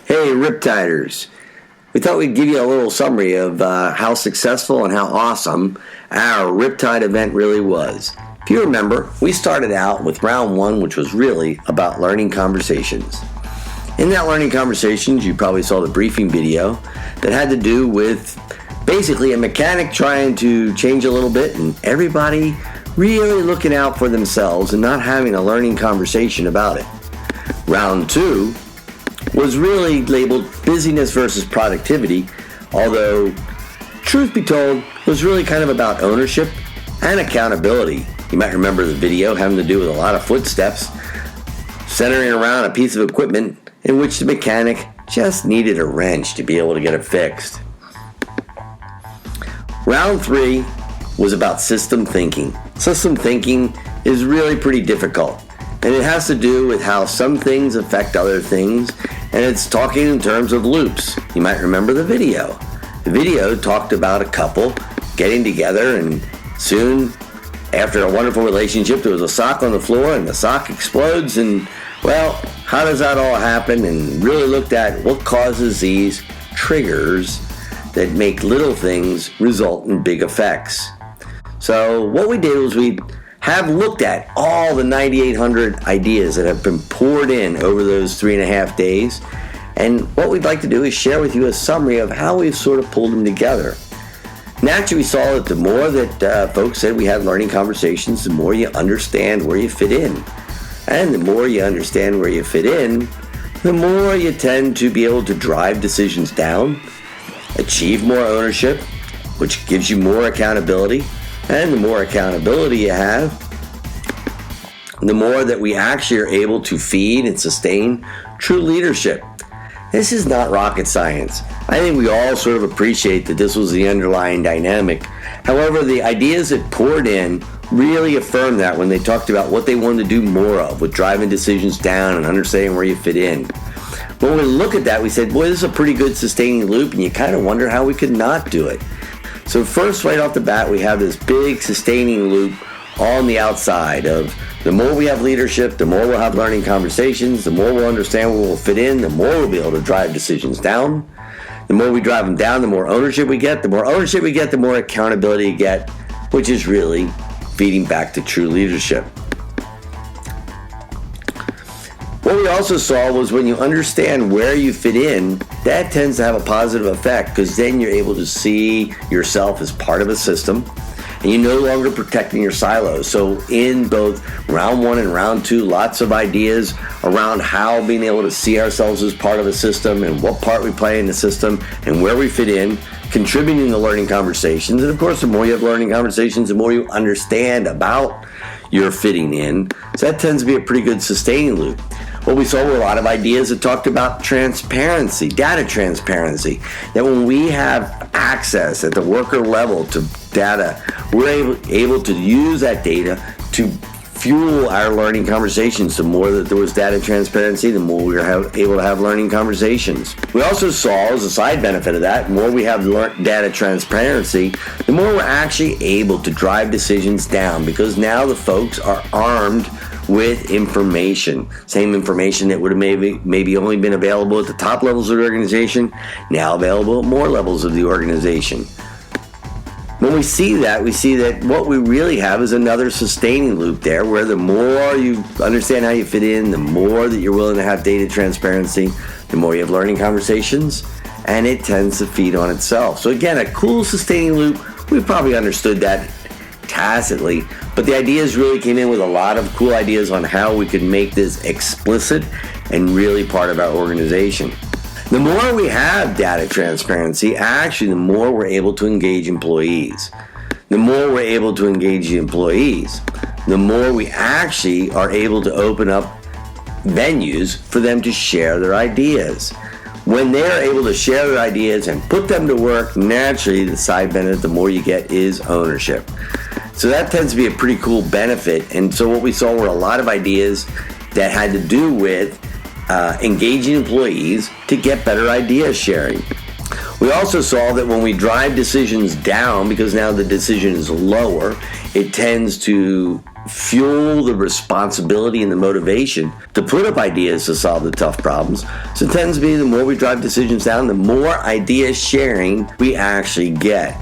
Hey, Riptiders. We thought we'd give you a little summary of how successful and how awesome our Riptide event really was. If you remember, we started out with round one, which was really about learning conversations. In that learning conversations, you probably saw the briefing video that had to do with basically a mechanic trying to change a little bit and everybody really looking out for themselves and not having a learning conversation about it. Round two was really labeled busyness versus productivity, although truth be told, it was really kind of about ownership and accountability. You might remember the video having to do with a lot of footsteps centering around a piece of equipment in which the mechanic just needed a wrench to be able to get it fixed. Round three was about system thinking. System thinking is really pretty difficult, and it has to do with how some things affect other things, and it's talking in terms of loops. You might remember the video. The video talked about a couple getting together, and soon after a wonderful relationship, there was a sock on the floor, and the sock explodes, and well, how does that all happen? And really looked at what causes these triggers that make little things result in big effects. So what we did was we have looked at all the 9,800 ideas that have been poured in over those 3.5 days. And what we'd like to do is share with you a summary of how we've sort of pulled them together. Naturally, we saw that the more that folks said we had learning conversations, the more you understand where you fit in. And the more you understand where you fit in, the more you tend to be able to drive decisions down, achieve more ownership, which gives you more accountability. And the more accountability you have, the more that we actually are able to feed and sustain true leadership. This is not rocket science. I think we all sort of appreciate that this was the underlying dynamic. However, the ideas that poured in really affirmed that when they talked about what they wanted to do more of with driving decisions down and understanding where you fit in. When we look at that, we said, boy, this is a pretty good sustaining loop, and you kind of wonder how we could not do it. So first, right off the bat, we have this big sustaining loop on the outside of the more we have leadership, the more we'll have learning conversations, the more we'll understand where we'll fit in, the more we'll be able to drive decisions down. The more we drive them down, the more ownership we get. The more ownership we get, the more accountability you get, which is really feeding back to true leadership. What we also saw was when you understand where you fit in, that tends to have a positive effect because then you're able to see yourself as part of a system and you're no longer protecting your silos. So in both round one and round two, lots of ideas around how being able to see ourselves as part of a system and what part we play in the system and where we fit in, contributing to learning conversations. And of course, the more you have learning conversations, the more you understand about your fitting in. So that tends to be a pretty good sustaining loop. What we saw were a lot of ideas that talked about transparency, data transparency, that when we have access at the worker level to data, we're able to use that data to fuel our learning conversations. The more that there was data transparency, the more we were able to have learning conversations. We also saw, as a side benefit of that, the more we have data transparency, the more we're actually able to drive decisions down because now the folks are armed with information. Same information that would have maybe only been available at the top levels of the organization, now available at more levels of the organization. When we see that what we really have is another sustaining loop there where the more you understand how you fit in, the more that you're willing to have data transparency, the more you have learning conversations, and it tends to feed on itself. So again, a cool sustaining loop. We probably understood that tacitly, but the ideas really came in with a lot of cool ideas on how we could make this explicit and really part of our organization. The more we have data transparency, actually the more we're able to engage employees. The more we're able to engage the employees, the more we actually are able to open up venues for them to share their ideas. When they're able to share their ideas and put them to work, naturally the side benefit, the more you get is ownership. So that tends to be a pretty cool benefit. And so what we saw were a lot of ideas that had to do with engaging employees to get better idea sharing. We also saw that when we drive decisions down, because now the decision is lower, it tends to fuel the responsibility and the motivation to put up ideas to solve the tough problems. So it tends to be the more we drive decisions down, the more idea sharing we actually get.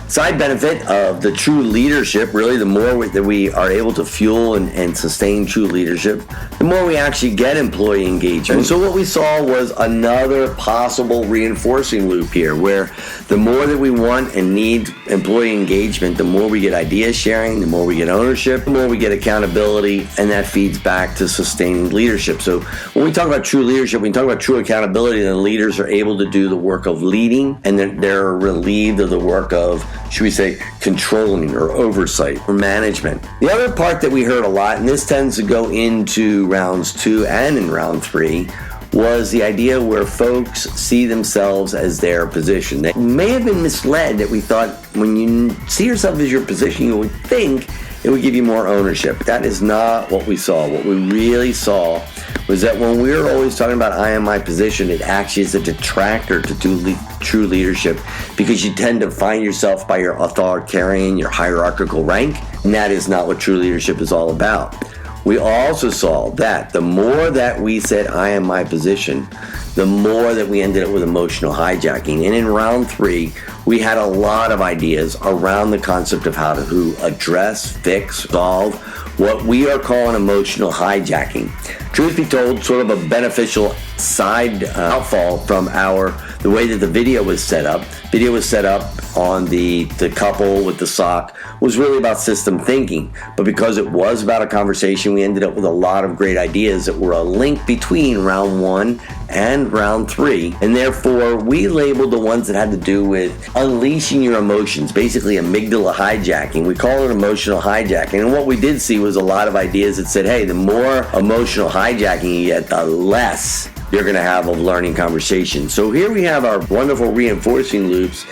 Side benefit of the true leadership, really, the more that we are able to fuel and sustain true leadership, the more we actually get employee engagement. And so what we saw was another possible reinforcing loop here, where the more that we want and need employee engagement, the more we get idea sharing, the more we get ownership, the more we get accountability, and that feeds back to sustaining leadership. So when we talk about true leadership, when we talk about true accountability, then leaders are able to do the work of leading, and then they're relieved of the work of, should we say, controlling or oversight or management. The other part that we heard a lot, and this tends to go into rounds 2 and in round 3, was the idea where folks see themselves as their position. They may have been misled that we thought when you see yourself as your position, you would think it would give you more ownership. That is not what we saw. What we really saw was that when we were always talking about I am my position, it actually is a detractor to true leadership, because you tend to find yourself by your authoritarian, your hierarchical rank, and that is not what true leadership is all about. We also saw that the more that we said I am my position, the more that we ended up with emotional hijacking. And in round 3, we had a lot of ideas around the concept of how to address, fix, solve what we are calling emotional hijacking. Truth be told, sort of a beneficial side outfall from the way that the video was set up. Video was set up on the couple with the sock was really about system thinking. But because it was about a conversation, we ended up with a lot of great ideas that were a link between round 1 and round 3. And therefore, we labeled the ones that had to do with unleashing your emotions, basically amygdala hijacking. We call it emotional hijacking. And what we did see was a lot of ideas that said, hey, the more emotional hijacking you get, the less you're going to have of learning conversation. So here we have our wonderful reinforcing loops,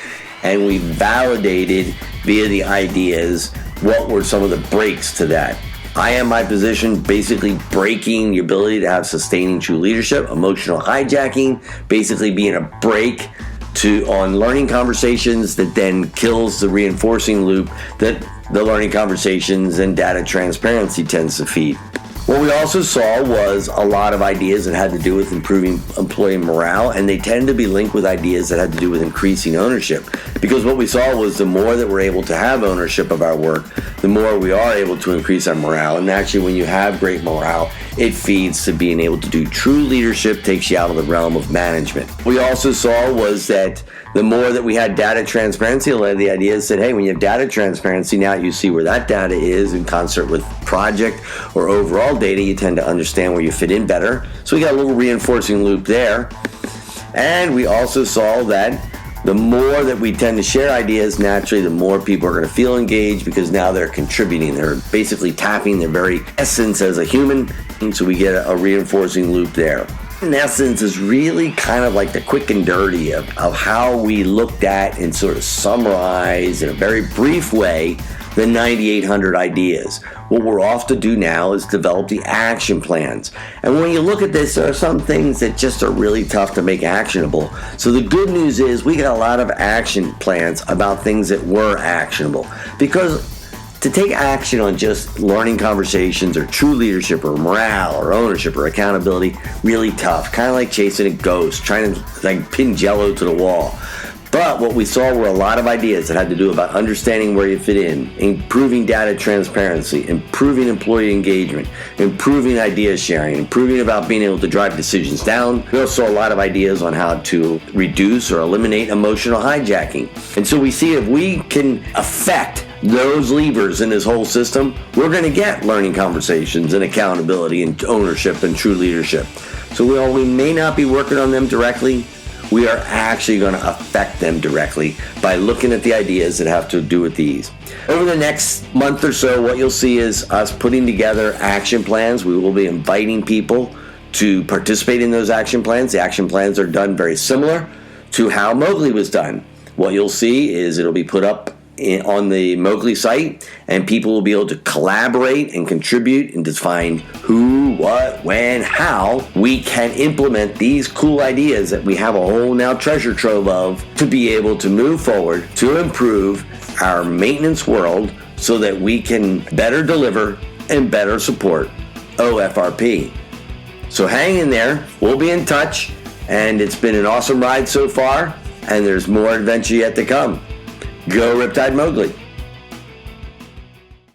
and we validated via the ideas what were some of the breaks to that. I am my position, basically breaking the ability to have sustaining true leadership. Emotional hijacking, basically being a break on learning conversations that then kills the reinforcing loop that the learning conversations and data transparency tends to feed. What we also saw was a lot of ideas that had to do with improving employee morale, and they tend to be linked with ideas that had to do with increasing ownership. Because what we saw was the more that we're able to have ownership of our work, the more we are able to increase our morale. And actually, when you have great morale, it feeds to being able to do true leadership, takes you out of the realm of management. What we also saw was that the more that we had data transparency, a lot of the ideas said, hey, when you have data transparency, now you see where that data is in concert with project or overall data, you tend to understand where you fit in better. So we got a little reinforcing loop there. And we also saw that the more that we tend to share ideas, naturally, the more people are going to feel engaged, because now they're contributing. They're basically tapping their very essence as a human. And so we get a reinforcing loop there. In essence, is really kind of like the quick and dirty of how we looked at and sort of summarized in a very brief way the 9,800 ideas. What we're off to do now is develop the action plans. And when you look at this, there are some things that just are really tough to make actionable. So the good news is we got a lot of action plans about things that were actionable. Because to take action on just learning conversations or true leadership or morale or ownership or accountability, really tough. Kind of like chasing a ghost, trying to pin jello to the wall. But what we saw were a lot of ideas that had to do about understanding where you fit in, improving data transparency, improving employee engagement, improving idea sharing, improving about being able to drive decisions down. We also saw a lot of ideas on how to reduce or eliminate emotional hijacking. And so we see if we can affect those levers in this whole system, we're going to get learning conversations and accountability and ownership and true leadership. So while we may not be working on them directly, we are actually going to affect them directly by looking at the ideas that have to do with these. Over the next month or so, what you'll see is us putting together action plans. We will be inviting people to participate in those action plans. The action plans are done very similar to how mmowgli was done. What you'll see is it'll be put up on the mmowgli site, and people will be able to collaborate and contribute and define who, what, when, how we can implement these cool ideas that we have a whole now treasure trove of to be able to move forward to improve our maintenance world so that we can better deliver and better support OFRP. So hang in there. We'll be in touch, and it's been an awesome ride so far, and there's more adventure yet to come. Go Riptide Mowgli.